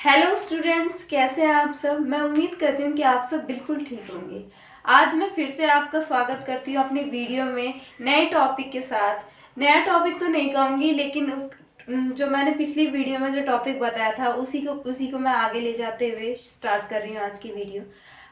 Hello students, कैसे हैं आप सब। मैं उम्मीद करती हूँ कि आप सब बिल्कुल ठीक होंगे। आज मैं फिर से आपका स्वागत करती हूँ अपनी वीडियो में नए टॉपिक के साथ। नया टॉपिक तो नहीं कहूँगी, लेकिन उस जो मैंने पिछली वीडियो में जो टॉपिक बताया था उसी को मैं आगे ले जाते हुए स्टार्ट कर रही हूँ आज की वीडियो।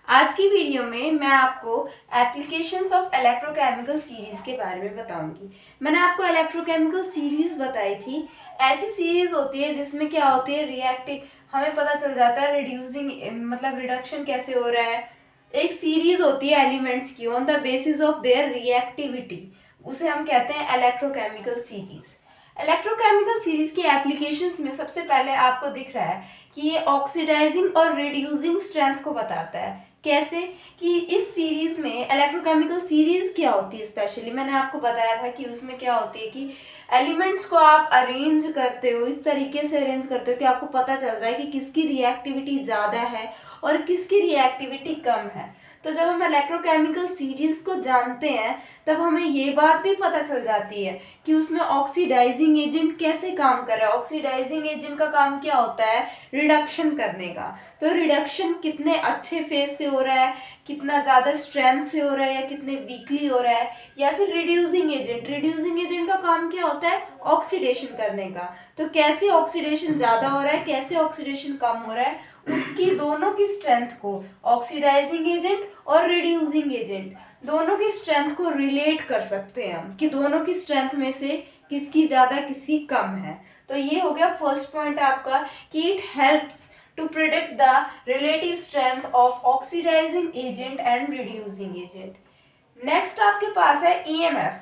आज की वीडियो में मैं आपको एप्लीकेशंस ऑफ इलेक्ट्रोकेमिकल सीरीज के बारे में बताऊंगी। मैंने आपको इलेक्ट्रोकेमिकल सीरीज बताई थी। ऐसी सीरीज होती है जिसमें क्या होती है, रिएक्टिव, हमें पता चल जाता है रिड्यूसिंग, मतलब रिडक्शन कैसे हो रहा है। एक सीरीज होती है एलिमेंट्स की on the basis of their reactivity, उसे हम कहते हैं इलेक्ट्रोकेमिकल सीरीज। इलेक्ट्रोकेमिकल सीरीज की एप्लीकेशंस में सबसे पहले आपको दिख रहा है कि ये ऑक्सीडाइजिंग और रिड्यूसिंग स्ट्रेंथ को बताता है। कैसे कि इस सीरीज में इलेक्ट्रोकेमिकल सीरीज क्या होती है, स्पेशली मैंने आपको बताया था कि उसमें क्या होती है कि एलिमेंट्स को आप अरेंज करते हो, इस तरीके से अरेंज करते हो कि आपको पता चल रहा है कि किसकी रिएक्टिविटी ज़्यादा है और किसकी रिएक्टिविटी कम है। तो जब हम इलेक्ट्रोकेमिकल सीरीज को जानते हैं तब हमें ये बात भी पता चल जाती है कि उसमें ऑक्सीडाइजिंग एजेंट कैसे काम कर रहा है। ऑक्सीडाइजिंग एजेंट का काम क्या होता है, रिडक्शन करने का। तो रिडक्शन कितने अच्छे फेज से हो रहा है, कितना ज़्यादा स्ट्रेंथ से हो रहा है या कितने वीकली हो रहा है। या फिर रिड्यूसिंग एजेंट का काम क्या होता है, ऑक्सीडेशन करने का। तो कैसे ऑक्सीडेशन ज़्यादा हो रहा है, कैसे ऑक्सीडेशन कम हो रहा है, उसकी दोनों की स्ट्रेंथ को, ऑक्सीडाइजिंग एजेंट और रिड्यूसिंग एजेंट दोनों की स्ट्रेंथ को रिलेट कर सकते हैं हम कि दोनों की स्ट्रेंथ में से किसकी ज़्यादा किसकी कम है। तो ये हो गया फर्स्ट पॉइंट आपका कि it helps to predict the relative strength of oxidising agent and reducing agent. Next आपके पास है ईएमएफ।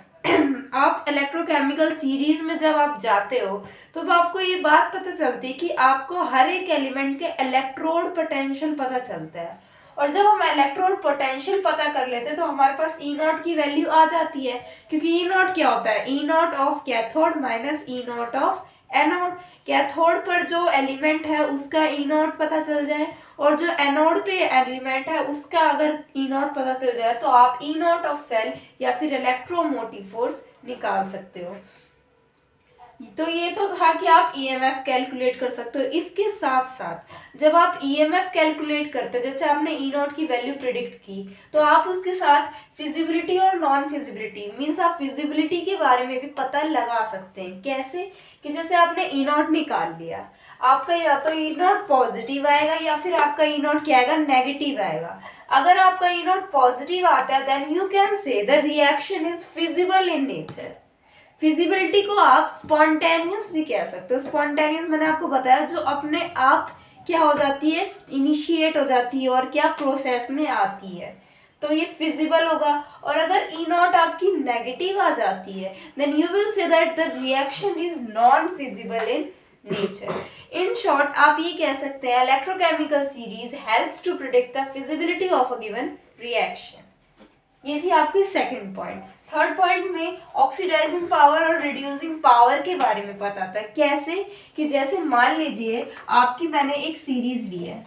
आप इलेक्ट्रोकेमिकल सीरीज में जब आप जाते हो तो आपको ये बात पता चलती है कि आपको हर एक एलिमेंट के इलेक्ट्रोड पोटेंशियल पता चलता है। और जब हम इलेक्ट्रोड पोटेंशियल पता कर लेते हैं तो हमारे पास ई नॉट की वैल्यू आ जाती है, क्योंकि ई नॉट क्या होता है, E naught of cathode minus E naught of anode. Cathode पर जो एलिमेंट है उसका ई नॉट पता चल जाए और जो एनोड पे एलिमेंट है उसका अगर ई नॉट पता चल जाए तो आप ई नॉट ऑफ सेल या फिर इलेक्ट्रोमोटिव फोर्स निकाल सकते हो। तो ये तो था कि आप ईएमएफ कैलकुलेट कर सकते हो। इसके साथ साथ जब आप ईएमएफ कैलकुलेट करते हो, जैसे आपने ई नॉट की वैल्यू प्रिडिक्ट की, तो आप उसके साथ फिजिबिलिटी और नॉन फिजिबिलिटी मीन्स आप फिजिबिलिटी के बारे में भी पता लगा सकते हैं। कैसे कि जैसे आपने ई नॉट निकाल लिया, आपका या तो ई नॉट पॉजिटिव आएगा या फिर आपका ई नॉट क्या आएगा, नेगेटिव आएगा। अगर आपका ई नॉट पॉजिटिव आता है then you can say the reaction is feasible in nature. Feasibility को आप स्पॉन्टेनियस भी कह सकते हो। स्पॉन्टेनियस मैंने आपको बताया जो अपने आप क्या हो जाती है, इनिशिएट हो जाती है और क्या प्रोसेस में आती है, तो ये फिजिबल होगा। और अगर ई नॉट आपकी नेगेटिव आ जाती है then you will say that the reaction is non feasible in nature. In short आप ये कह सकते हैं electrochemical series helps to predict the feasibility of a given reaction. ये थी आपकी सेकंड पॉइंट। थर्ड पॉइंट में ऑक्सीडाइजिंग पावर और रिड्यूसिंग पावर के बारे में बताता है। कैसे कि जैसे मान लीजिए आपकी मैंने एक सीरीज ली है,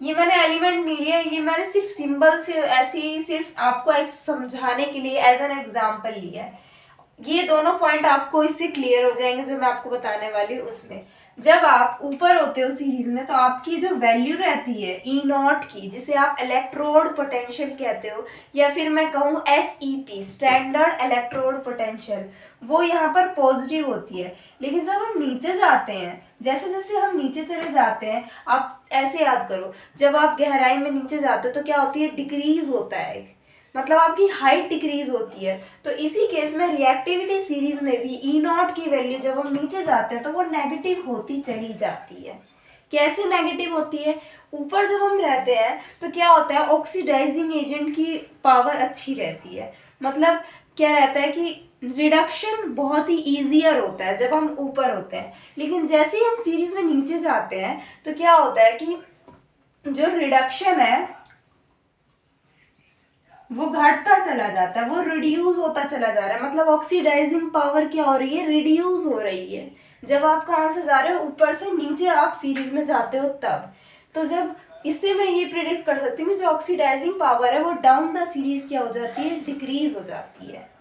ये मैंने एलिमेंट नहीं लिया, ये मैंने सिर्फ सिंबल से ऐसे ही सिर्फ आपको एक समझाने के लिए एज एन एग्जाम्पल लिया है। ये दोनों पॉइंट आपको इससे क्लियर हो जाएंगे जो मैं आपको बताने वाली हूँ उसमें। जब आप ऊपर होते हो सीरीज में तो आपकी जो वैल्यू रहती है ई नॉट की, जिसे आप इलेक्ट्रोड पोटेंशियल कहते हो या फिर मैं कहूँ SEP स्टैंडर्ड इलेक्ट्रोड पोटेंशियल, वो यहाँ पर पॉजिटिव होती है। लेकिन जब हम नीचे जाते हैं, जैसे जैसे हम नीचे चले जाते हैं, आप ऐसे याद करो जब आप गहराई में नीचे जाते हो तो क्या होती है, डिक्रीज होता है एक, मतलब आपकी हाइट डिक्रीज होती है। तो इसी केस में रिएक्टिविटी सीरीज में भी ई नॉट की वैल्यू जब हम नीचे जाते हैं तो वो नेगेटिव होती चली जाती है। कैसे नेगेटिव होती है, ऊपर जब हम रहते हैं तो क्या होता है, ऑक्सीडाइजिंग एजेंट की पावर अच्छी रहती है। मतलब क्या रहता है कि रिडक्शन बहुत ही ईजियर होता है जब हम ऊपर होते हैं। लेकिन जैसे ही हम सीरीज में नीचे जाते हैं तो क्या होता है कि जो रिडक्शन है वो घटता चला जाता है, वो रिड्यूस होता चला जा रहा है। मतलब ऑक्सीडाइजिंग पावर क्या हो रही है, रिड्यूस हो रही है। जब आप कहाँ से जा रहे हो, ऊपर से नीचे आप सीरीज में जाते हो तब। तो जब इससे मैं ये प्रिडिक्ट कर सकती हूँ जो ऑक्सीडाइजिंग पावर है वो डाउन द सीरीज क्या हो जाती है, डिक्रीज हो जाती है।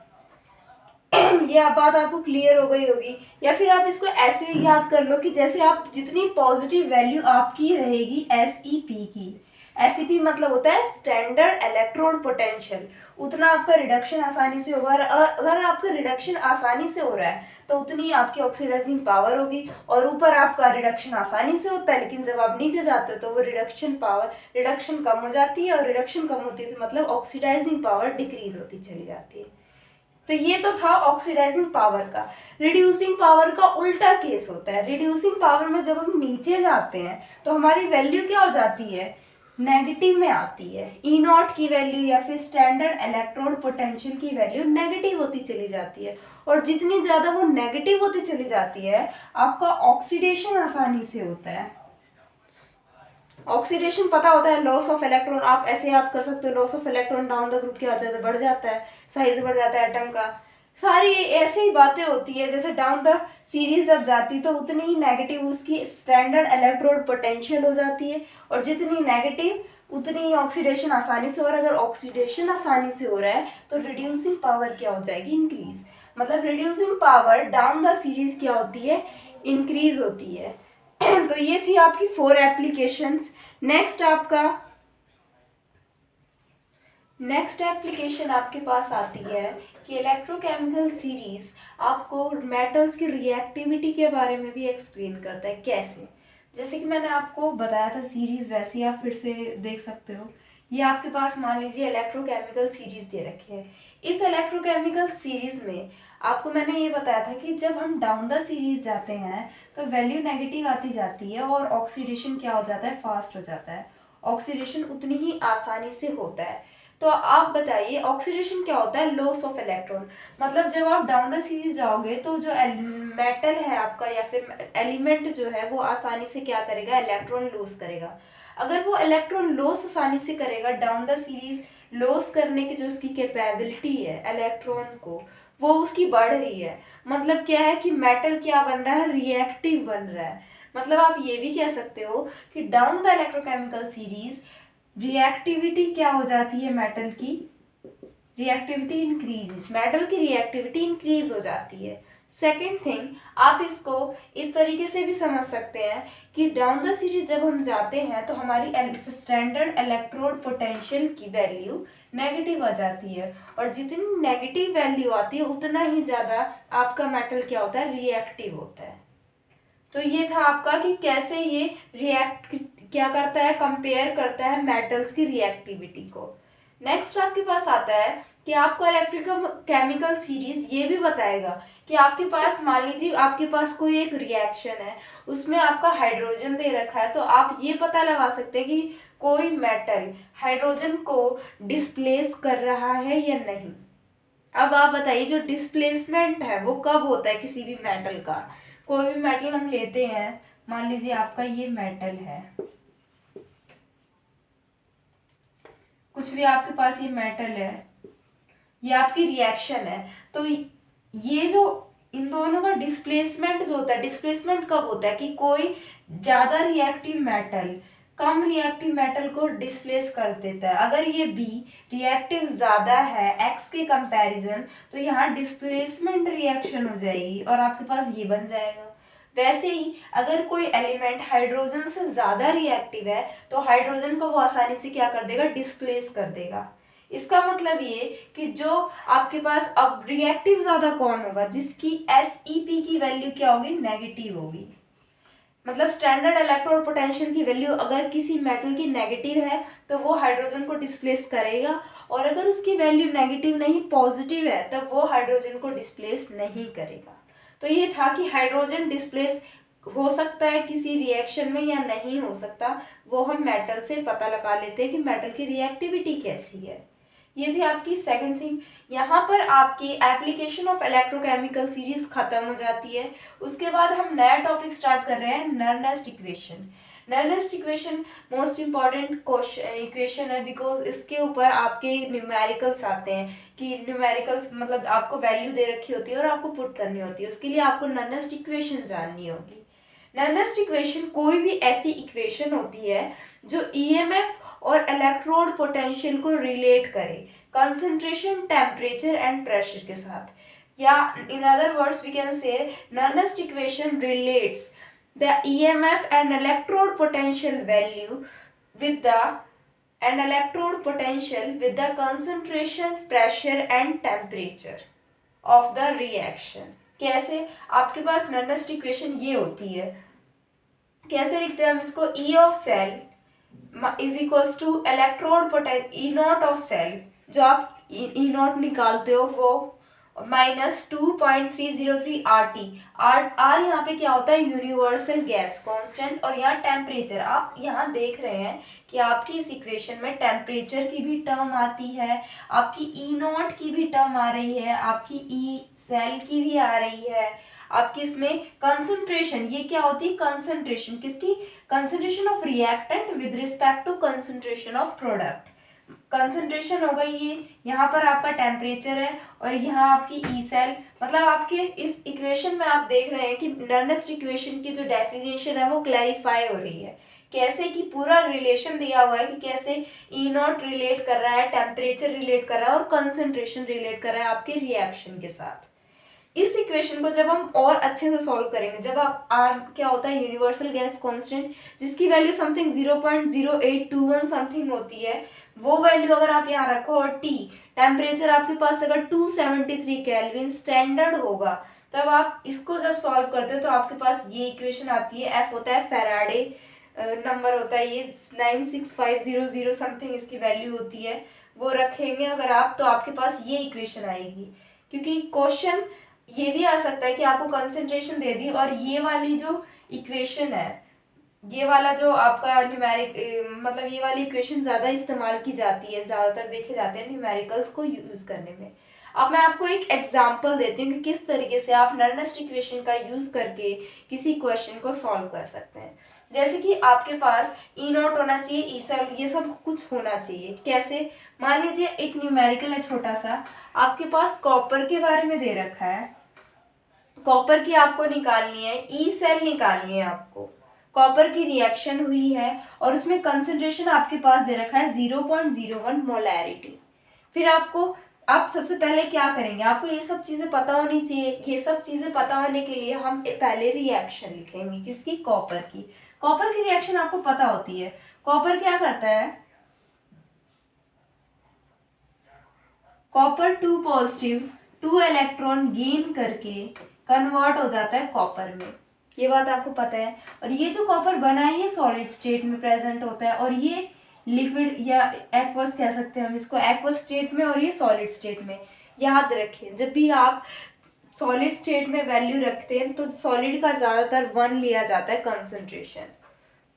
ये बात आपको क्लियर हो गई होगी। या फिर आप इसको ऐसे याद कर लो कि जैसे आप जितनी पॉजिटिव वैल्यू आपकी रहेगी एसईपी की, एसईपी मतलब होता है स्टैंडर्ड इलेक्ट्रोड पोटेंशियल, उतना आपका रिडक्शन आसानी से होगा। अगर आपका रिडक्शन आसानी से हो रहा है तो उतनी आपकी ऑक्सीडाइजिंग पावर होगी। और ऊपर आपका रिडक्शन आसानी से होता है, लेकिन जब आप नीचे जाते हो तो वो रिडक्शन कम हो जाती है, और रिडक्शन कम होती है तो मतलब ऑक्सीडाइजिंग पावर डिक्रीज होती चली जाती है। तो ये तो था ऑक्सीडाइजिंग पावर का। रिड्यूसिंग पावर का उल्टा केस होता है। रिड्यूसिंग पावर में जब हम नीचे जाते हैं तो हमारी वैल्यू क्या हो जाती है, नेगेटिव में आती है। ई नॉट की वैल्यू या फिर स्टैंडर्ड इलेक्ट्रोड पोटेंशियल की वैल्यू नेगेटिव होती चली जाती है। और जितनी ज़्यादा वो नेगेटिव होती चली जाती है, आपका ऑक्सीडेशन आसानी से होता है। ऑक्सीडेशन पता होता है, लॉस ऑफ इलेक्ट्रॉन, आप ऐसे याद कर सकते हो, loss of electron down the group क्या हो जाता है, बढ़ जाता है, साइज बढ़ जाता है एटम का। सारी ऐसे ही बातें होती है। जैसे डाउन द सीरीज जब जाती तो उतनी ही नेगेटिव उसकी स्टैंडर्ड इलेक्ट्रोड पोटेंशियल हो जाती है, और जितनी नेगेटिव उतनी ही ऑक्सीडेशन आसानी से। और अगर ऑक्सीडेशन आसानी से हो रहा है तो रिड्यूसिंग पावर क्या हो जाएगी, इंक्रीज। मतलब reducing power down the series क्या होती है, इंक्रीज होती है। तो ये थी आपकी 4 एप्लीकेशंस। नेक्स्ट एप्लीकेशन आपके पास आती है कि इलेक्ट्रोकेमिकल सीरीज आपको मेटल्स की रिएक्टिविटी के बारे में भी एक्सप्लेन करता है। कैसे, जैसे कि मैंने आपको बताया था सीरीज, वैसे ही आप फिर से देख सकते हो। ये आपके पास मान लीजिए इलेक्ट्रोकेमिकल सीरीज दे रखी है। इस इलेक्ट्रोकेमिकल सीरीज में आपको मैंने ये बताया था कि जब हम डाउन द सीरीज जाते हैं तो वैल्यू नेगेटिव आती जाती है, और ऑक्सीडेशन क्या हो जाता है, फास्ट हो जाता है। ऑक्सीडेशन उतनी ही आसानी से होता है। तो आप बताइए ऑक्सीडेशन क्या होता है, लॉस ऑफ इलेक्ट्रॉन। मतलब जब आप डाउन द सीरीज जाओगे तो जो मेटल है आपका या फिर एलिमेंट जो है वो आसानी से क्या करेगा, इलेक्ट्रॉन लूज करेगा। अगर वो इलेक्ट्रॉन लॉस आसानी से करेगा, डाउन द सीरीज लॉस करने की जो उसकी कैपेबिलिटी है इलेक्ट्रॉन को, वो उसकी बढ़ रही है। मतलब क्या है कि मेटल क्या बन रहा है, रिएक्टिव बन रहा है। मतलब आप ये भी कह सकते हो कि down the electrochemical series reactivity क्या हो जाती है, मेटल की रिएक्टिविटी इंक्रीजेस, मेटल की रिएक्टिविटी इंक्रीज हो जाती है। सेकेंड थिंग, आप इसको इस तरीके से भी समझ सकते हैं कि डाउन द सीरीज जब हम जाते हैं तो हमारी स्टैंडर्ड इलेक्ट्रोड पोटेंशियल की वैल्यू नेगेटिव आ जाती है, और जितनी नेगेटिव वैल्यू आती है उतना ही ज़्यादा आपका मेटल क्या होता है, रिएक्टिव होता है। तो ये था आपका कि कैसे ये रिएक्ट क्या करता है, कंपेयर करता है मेटल्स की रिएक्टिविटी को। नेक्स्ट आपके पास आता है कि आपको इलेक्ट्रिकल केमिकल सीरीज ये भी बताएगा कि आपके पास मान लीजिए आपके पास कोई एक रिएक्शन है, उसमें आपका हाइड्रोजन दे रखा है, तो आप ये पता लगा सकते हैं कि कोई मेटल हाइड्रोजन को डिस्प्लेस कर रहा है या नहीं। अब आप बताइए जो डिस्प्लेसमेंट है वो कब होता है किसी भी मेटल का। कोई भी मेटल हम लेते हैं, मान लीजिए आपका ये मेटल है, कुछ भी आपके पास ये मेटल है, ये आपकी रिएक्शन है। तो ये जो इन दोनों का डिस्प्लेसमेंट जो होता है, डिस्प्लेसमेंट कब होता है कि कोई ज़्यादा रिएक्टिव मेटल कम रिएक्टिव मेटल को डिस्प्लेस कर देता है। अगर ये बी रिएक्टिव ज़्यादा है एक्स के कंपैरिजन, तो यहाँ डिस्प्लेसमेंट रिएक्शन हो जाएगी और आपके पास ये बन जाएगा। वैसे ही अगर कोई एलिमेंट हाइड्रोजन से ज़्यादा रिएक्टिव है तो हाइड्रोजन को वो आसानी से क्या कर देगा, डिस्प्लेस कर देगा। इसका मतलब ये कि जो आपके पास अब रिएक्टिव ज़्यादा कौन होगा, जिसकी एसईपी की वैल्यू क्या होगी, नेगेटिव होगी। मतलब स्टैंडर्ड इलेक्ट्रोड पोटेंशियल की वैल्यू अगर किसी मेटल की नेगेटिव है तो वो हाइड्रोजन को डिस्प्लेस करेगा, और अगर उसकी वैल्यू नेगेटिव नहीं पॉजिटिव है तब वो हाइड्रोजन को डिस्प्लेस नहीं करेगा। तो ये था कि हाइड्रोजन डिस्प्लेस हो सकता है किसी रिएक्शन में या नहीं हो सकता, वो हम मेटल से पता लगा लेते हैं कि मेटल की रिएक्टिविटी कैसी है। ये थी आपकी सेकंड थिंग। यहाँ पर आपकी एप्लीकेशन ऑफ इलेक्ट्रोकेमिकल सीरीज खत्म हो जाती है। उसके बाद हम नया टॉपिक स्टार्ट कर रहे हैं, Nernst equation. Nernst equation most important equation है, बिकॉज इसके ऊपर आपके न्यूमेरिकल्स आते हैं कि न्यूमेरिकल्स मतलब आपको वैल्यू दे रखी होती है और आपको पुट करनी होती है, उसके लिए आपको नर्नेस्ट इक्वेशन जाननी होगी। नर्नेस्ट इक्वेशन कोई भी ऐसी इक्वेशन होती है जो ईएमएफ और इलेक्ट्रोड पोटेंशियल को रिलेट करे कंसंट्रेशन, टेम्परेचर एंड प्रेशर के साथ। या in other words we can say Nernst equation relates the EMF and electrode potential value with the concentration, pressure and temperature of the reaction. कैसे? आपके पास Nernst equation ये होती है, कैसे लिखते हैं हम इसको? E of cell is equals to electrode potential E naught of cell, जो आप ई नॉट निकालते हो वो माइनस 2.303 आर टी। आर यहाँ पे क्या होता है? Universal gas constant. और यहाँ टेम्परेचर, आप यहाँ देख रहे हैं कि आपकी इस इक्वेशन में टेम्परेचर की भी टर्म आती है, आपकी ई नॉट की भी टर्म आ रही है, आपकी ई सेल की भी आ रही है, आपकी इसमें कंसंट्रेशन, ये क्या होती है? कंसंट्रेशन किसकी? Concentration of reactant with respect to concentration of product. Concentration हो गई ये, यहाँ पर आपका टेम्परेचर है और यहाँ आपकी ई सेल। मतलब आपके इस इक्वेशन में आप देख रहे हैं कि नर्नस्ट इक्वेशन की जो डेफिनेशन है वो क्लैरिफाई हो रही है, कैसे कि पूरा रिलेशन दिया हुआ है कि कैसे ई नॉट रिलेट कर रहा है, टेम्परेचर रिलेट कर रहा है और कंसंट्रेशन रिलेट कर रहा है आपके रिएक्शन के साथ। इस इक्वेशन को जब हम और अच्छे से सॉल्व करेंगे, जब आप आर क्या होता है? यूनिवर्सल गैस कांस्टेंट, जिसकी वैल्यू समथिंग 0.0821 समथिंग होती है, वो वैल्यू अगर आप यहाँ रखो और टी टेम्परेचर आपके पास अगर 273 केल्विन स्टैंडर्ड होगा, तब आप इसको जब सॉल्व करते हो तो आपके पास ये इक्वेशन आती है। एफ होता है फैराडे नंबर होता है ये 96500 समथिंग इसकी वैल्यू होती है, वो रखेंगे अगर आप तो आपके पास ये इक्वेशन आएगी। क्योंकि क्वेश्चन ये भी आ सकता है कि आपको कंसंट्रेशन दे दी और ये वाली जो इक्वेशन है, ये वाला जो आपका न्यूमेरिक मतलब ये वाली इक्वेशन ज़्यादा इस्तेमाल की जाती है, ज़्यादातर देखे जाते हैं न्यूमेरिकल्स को यूज़ करने में। अब मैं आपको एक एग्जांपल देती हूँ कि किस तरीके से आप नर्नस्ट इक्वेशन का यूज़ करके किसी क्वेश्चन को सॉल्व कर सकते हैं। जैसे कि आपके पास ई नॉट होना चाहिए, ई सेल, ये सब कुछ होना चाहिए। कैसे? मान लीजिए एक न्यूमेरिकल है छोटा सा, आपके पास कॉपर के बारे में दे रखा है, कॉपर की आपको निकालनी है, ई सेल निकालनी है आपको। कॉपर की रिएक्शन हुई है और उसमें कंसंट्रेशन आपके पास दे रखा है 0.01 मोलैरिटी। फिर आप सबसे पहले क्या करेंगे? आपको ये सब चीज़ें पता होनी चाहिए। ये सब चीज़ें पता होने के लिए हम पहले रिएक्शन लिखेंगे, किसकी? कॉपर की। कॉपर की रिएक्शन आपको पता होती है। कॉपर क्या करता है? कॉपर 2 पॉजिटिव 2 इलेक्ट्रॉन गेन करके कन्वर्ट हो जाता है कॉपर में, ये बात आपको पता है। और ये जो कॉपर बना है ये सॉलिड स्टेट में प्रेजेंट होता है और ये लिक्विड या एक्वस कह सकते हैं हम इसको, एक्वस स्टेट में और ये सॉलिड स्टेट में। याद रखिए जब भी आप सॉलिड स्टेट में वैल्यू रखते हैं तो सॉलिड का ज़्यादातर 1 लिया जाता है कंसंट्रेशन।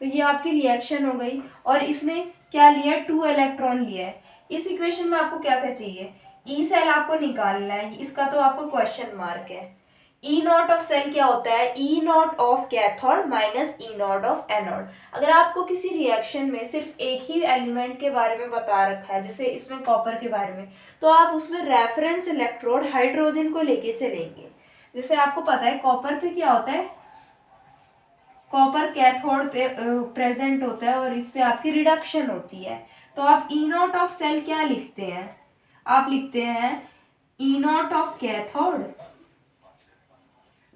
तो ये आपकी रिएक्शन हो गई और इसने क्या लिया? 2 इलेक्ट्रॉन लिया है। इस इक्वेशन में आपको क्या क्या चाहिए? ई सेल आपको निकालना है, इसका तो आपको क्वेश्चन मार्क है। ई नॉट ऑफ सेल क्या होता है? E naught of cathode minus E naught of anode. अगर आपको किसी रिएक्शन में सिर्फ एक ही एलिमेंट के बारे में बता रखा है, जैसे इसमें कॉपर के बारे में, तो आप उसमें रेफरेंस इलेक्ट्रोड हाइड्रोजन को लेके चलेंगे। जैसे आपको पता है कॉपर पे क्या होता है? कॉपर कैथोड पे प्रेजेंट होता है और इस पे आपकी रिडक्शन होती है। तो आप ई नॉट ऑफ सेल क्या लिखते हैं? आप लिखते हैं E naught of cathode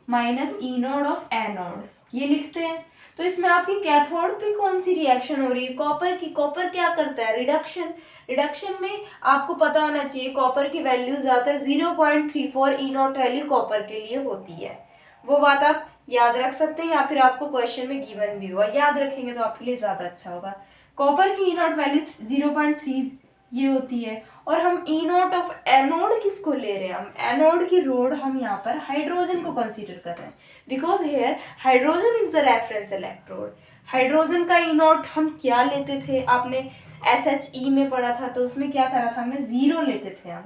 minus E naught of anode, ये लिखते हैं। तो इसमें आपकी कैथोड पे कौन सी रिएक्शन हो रही है? कॉपर की। कॉपर क्या करता है? रिडक्शन। रिडक्शन में आपको पता होना चाहिए कॉपर की वैल्यू ज़्यादातर 0.34 ई नॉट वैल्यू कॉपर के लिए होती है। वो बात आप याद रख सकते हैं या फिर आपको क्वेश्चन में गिवन भी होगा, याद रखेंगे तो आपके लिए ज़्यादा अच्छा होगा। कॉपर की ई नॉट वैल्यू 0.3 ये होती है और हम ई नॉट ऑफ एनोड किसको ले रहे हैं? हम एनोड की रोड हम यहाँ पर हाइड्रोजन को कंसीडर कर रहे हैं, because here hydrogen is the reference electrode. Hydrogen का ई नॉट हम क्या लेते थे? आपने SHE में पढ़ा था तो उसमें क्या करा था हमने? 0 लेते थे हम।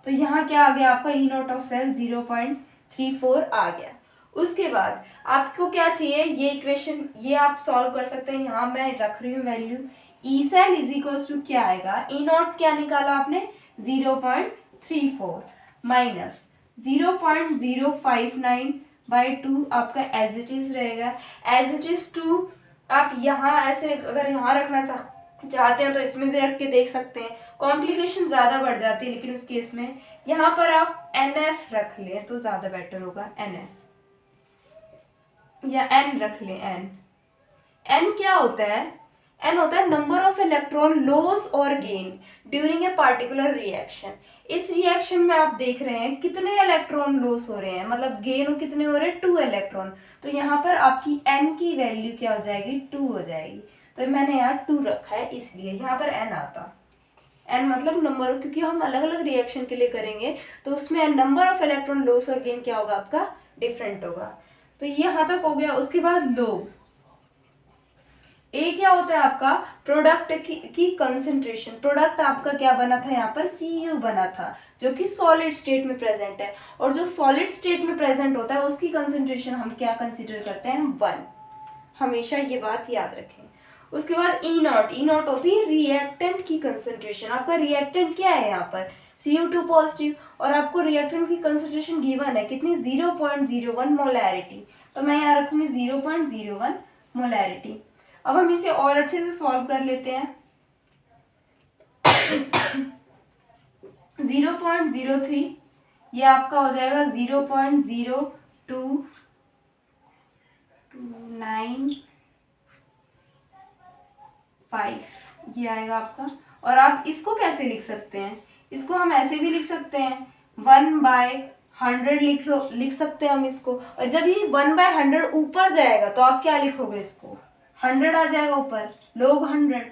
तो यहाँ क्या आ गया आपका? ई नॉट ऑफ सेल 0.34 आ गया। उसके बाद आपको क्या चाहिए? ये इक्वेशन ये आप सॉल्व कर सकते हैं। यहाँ मैं रख रही हूँ value. E cell is equals to क्या आएगा? ई नॉट क्या निकाला आपने? 0.34 माइनस 0.059/2 आपका एज इट इज रहेगा। एज इट इज 2 आप यहाँ ऐसे अगर यहाँ रखना चाहते हैं तो इसमें भी रख के देख सकते हैं, कॉम्प्लिकेशन ज़्यादा बढ़ जाती है, लेकिन उस केस में यहाँ पर आप NF रख लें तो ज़्यादा बेटर होगा, NF या N रख लें, N क्या होता है? N होता है नंबर ऑफ इलेक्ट्रॉन लॉस और gain during a particular reaction. इस रिएक्शन में आप देख रहे हैं कितने इलेक्ट्रॉन लॉस हो रहे हैं, मतलब गेन कितने हो रहे हैं, 2 इलेक्ट्रॉन। तो यहाँ पर आपकी N की वैल्यू क्या हो जाएगी, 2 हो जाएगी। तो मैंने यहाँ 2 रखा है, इसलिए यहाँ पर N आता। N मतलब नंबर, क्योंकि हम अलग अलग रिएक्शन के लिए करेंगे तो उसमें नंबर ऑफ इलेक्ट्रॉन लॉस और गेन क्या होगा आपका, डिफरेंट होगा। तो ये यहाँ तक हो गया। उसके बाद लोग, ए क्या होता है आपका, प्रोडक्ट की कंसेंट्रेशन। प्रोडक्ट आपका क्या बना था, यहाँ पर Cu बना था, जो कि सॉलिड स्टेट में प्रेजेंट है। और जो सॉलिड स्टेट में प्रेजेंट होता है उसकी कंसेंट्रेशन हम क्या कंसीडर करते हैं, 1। हमेशा ये बात याद रखें। उसके बाद E0 होती है रिएक्टेंट की कंसेंट्रेशन। आपका रिएक्टेंट क्या है यहाँ पर, Cu2 पॉजिटिव, और आपको रिएक्टेंट की कंसेंट्रेशन गिवन है कितनी, 0.01 मोलैरिटी। तो मैं यहाँ रखूंगी 0.01 मोलैरिटी। अब हम इसे और अच्छे से सॉल्व कर लेते हैं। 0.03 ये आपका हो जाएगा 0.0229 ये आएगा आपका। और आप इसको कैसे लिख सकते हैं, इसको हम ऐसे भी लिख सकते हैं, 1/100 लिख सकते हैं हम इसको। और जब ये 1/100 ऊपर जाएगा तो आप क्या लिखोगे, इसको 100 आ जाएगा ऊपर, log 100।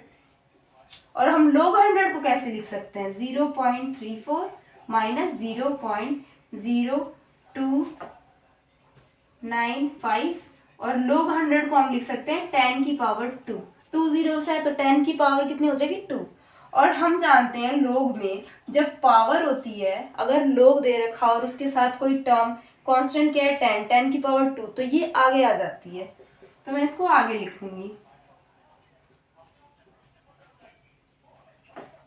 और हम log 100 को कैसे लिख सकते हैं, 0.34 माइनस 0.0295, और log 100 को हम लिख सकते हैं 10 की पावर 2। 2 zeros है तो 10 की पावर कितनी हो जाएगी, 2। और हम जानते हैं log में जब पावर होती है, अगर log दे रखा और उसके साथ कोई टर्म कांस्टेंट क्या है, 10 की पावर 2, तो ये आगे आ जाती है। तो मैं इसको आगे लिखूंगी,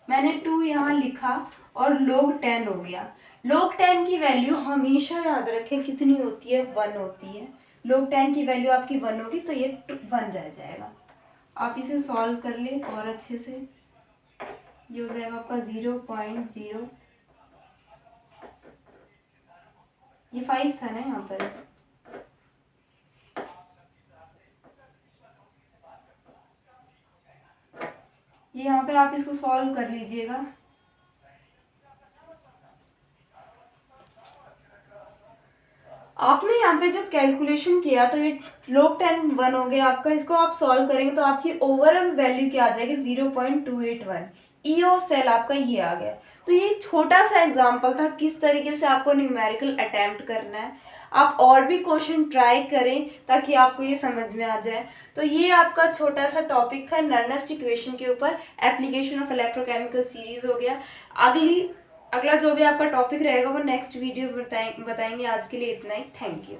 मैंने 2 यहाँ लिखा और log 10 हो गया। log 10 की वैल्यू हमेशा याद रखें कितनी होती है, 1 होती है। log 10 की वैल्यू आपकी 1 होगी तो ये 1 रह जाएगा। आप इसे सॉल्व कर ले और अच्छे से, ये हो जाएगा आपका 0.0, ये 5 था ना यहाँ पर, ये यहाँ पे आप इसको सॉल्व कर लीजिएगा। आपने यहाँ पे जब कैलकुलेशन किया तो ये log 10 1 हो गया आपका। इसको आप सॉल्व करेंगे तो आपकी ओवरऑल वैल्यू क्या आ जाएगी, 0.281। ई ऑफ सेल आपका ये आ गया। तो ये छोटा सा एग्जांपल था किस तरीके से आपको न्यूमेरिकल अटेम्प्ट करना है। आप और भी क्वेश्चन ट्राई करें ताकि आपको ये समझ में आ जाए। तो ये आपका छोटा सा टॉपिक था नर्नेस्ट इक्वेशन के ऊपर, एप्लीकेशन ऑफ इलेक्ट्रोकेमिकल सीरीज हो गया। अगला जो भी आपका टॉपिक रहेगा वो नेक्स्ट वीडियो बताएंगे। आज के लिए इतना ही, थैंक यू।